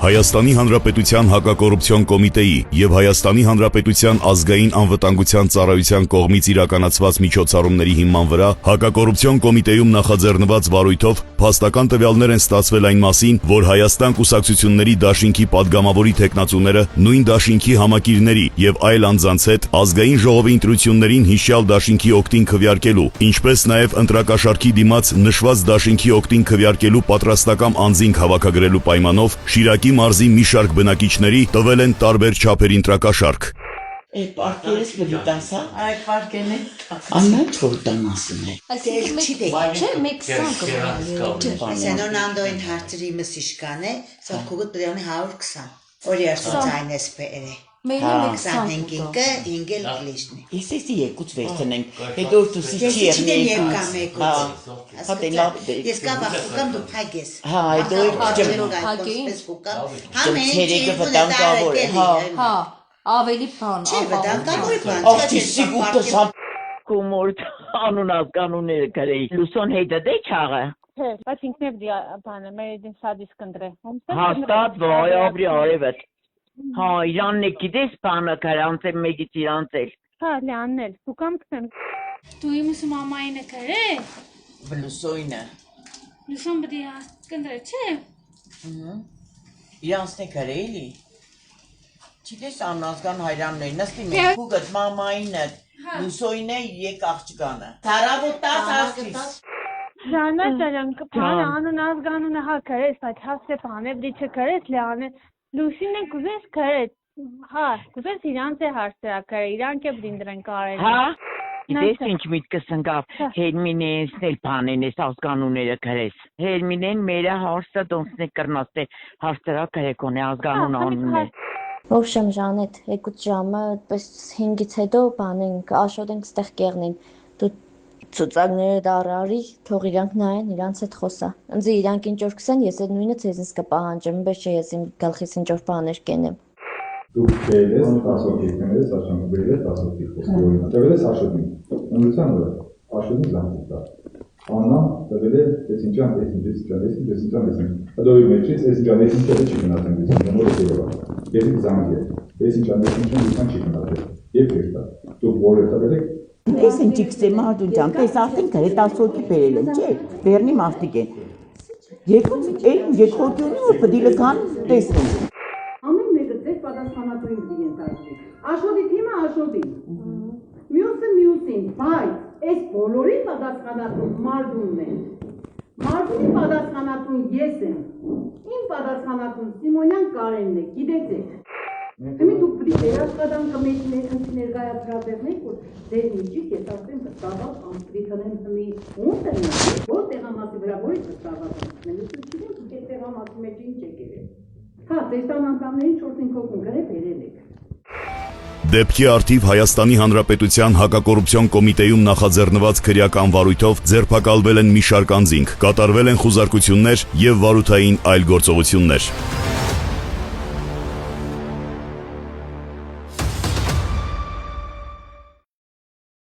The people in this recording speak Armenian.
Հայաստանի Հանրապետության հակակոռուպցիոն կոմիտեի եւ Հայաստանի Հանրապետության ազգային անվտանգության ծառայության կողմից իրականացված միջոցառումների հիման վրա հակակոռուպցիոն կոմիտեում նախաձեռնված վարույթով փաստական տվյալներ են ստացվել այն մասին, որ Հայաստան կուսակցությունների դաշինքի падգամավորի տեխնացուները նույն դաշինքի համակիրների եւ այլ անձանց հետ ազգային ժողովի ընտրություններին հիշյալ դաշինքի օգտին քվեարկելու, ինչպես նաեւ ընտրակաշառքի դիմաց նշված դաշինքի օգտին քվեարկելու պատրաստական անձինք հավաքագրելու պայմանով Շիրակի մարզի մի շարք բնակիչների տվել են տարբեր չափերի ընտրակաշառք։ Պարկերս բդիտասա, Այդ պարկեն է։ ամեն չորտան ասում է։ Չէ, մեկ սան կբարի։ Սենոնանդոյն հարցրի մսիշկան է, սա կուգուտ բրյանի 120։ Որի արսոց այն ես պերը։ Մերի մեկ սան 25-ինքը ինգել գլիշնի։ Ես էսի երկուց վերցնենք, հետո դուսի չի Չիդեն եղնի։ եվ կամ եկուց։ Հա, լավ դե։ Ես կա բախուկամ դու փագես։ Հա, հետո ցերեկը վտանգավոր է, հա։ Հա, ավելի բան։ Չէ, վտանգավոր բան։ Ախ, սիգուտը սա կոմորտ անունած կանունները գրեի։ Լուսոն հետը դե չաղը։ Չէ, բայց ինքնև բանը մեր դին սադիս կնդրե։ Հաստատ վայ ապրի արևդ։ Հա, իրանն է գիտես բանը կարանց է մեջից իրանց էլ։ Հա, լյաննել, դու կամ կսեն։ Դու իմս մամայինը կրե։ Լուսոյնը։ Լուսոն բդի կնդրե, չէ։ Իրանցն է գրեիլի։ Չիտես անազգան հայրաններ, նստի մեր կուգըտ մամայինը, լուսոյնը եկ աղջկանը։ Թարավոտ 10 ասվիս։ Լյանը ճարանք բան անուն ազգանունը հա կրես, բայց հասե բանը բդի չկրես լյանը։ Լուսինը կուզես կրես, հա, կուզես իրանց է հարցրակարը, իրանք է բդին դրեն կարել։ Հա, գիտես ինչ միտքս ընկավ, Հերմինենսն էլ բանեն ես ազգանունները կրես։ Հերմինեն մերը հարցը դոնսն է կրնաստ է հարցրակար է կոնե ազգանուն անունն է։ Ոբշեմ Ժանետ, եկուց ժամը, պես 5-ից հետո բանենք, աշոտ ենք ստեղ կեղնին, դու ծուծակները դարարի, թող իրանք նայեն, իրանց հետ խոսա։ Ընձի իրանք ինչ որ կսեն, ես այդ նույնը ձեզնից կպահանջեմ, բայց չէ ես իմ գլխից ինչ որ բաներ կենեմ։ Դու բերես 10 հոգի կներես, աշոտը բերես 10 հոգի խոսքի օրինակ։ Տվել ես աշոտին, ընդրության վրա, աշոտին զանգում տա։ Աննա տվել է այսինչան, Ադոյի մեջից այսինչան չի գնացել դիցին, նորից երևա։ Եզիք զանգի է, այսինչան դիցին չի գնացել։ Եվ կերտա, դու որ է տվել եք։ Ես ինչ կսեմ արդուն ջան, պես արդեն գրե 10 հոգի բերել են, չէ, բերնի մարդիկ են։ Երկրորդյունի որ պդի լկան տեսնեն։ Ամեն մեկը ձեր պատասխանատուին պդի ենթարկվի։ Աշոտի թիմը աշոտին, մյուսը մյուսին, բայց այս բոլորի պատասխանատուն Մարդունն է։ Մարդունի պատասխանատուն ես եմ, իմ պատասխանատուն Սիմոնյան Կարենն է, գիտեցեք։ Հիմի դուք պդի վերաշխատանքը մեջ ներկայացրատեղնեք, որ ձեր միջից ես ասեմ վստահված անպդի տնեմ հմի ոնց է նա, որ տեղամասի վրա որից վստահված անցնել, ես չգիտեմ, դուք այդ տեղամասի մեջ ինչ եք երել։ Հա, տեսան անդամներին 4-5 հոգուն գրե բերել եք։ Դեպքի արդիվ Հայաստանի Հանրապետության հակակոռուպցիոն կոմիտեում նախաձեռնված քրեական վարույթով ձերբակալվել են մի շարք անձինք, կատարվել են խուզարկություններ եւ վարութային այլ գործողություններ։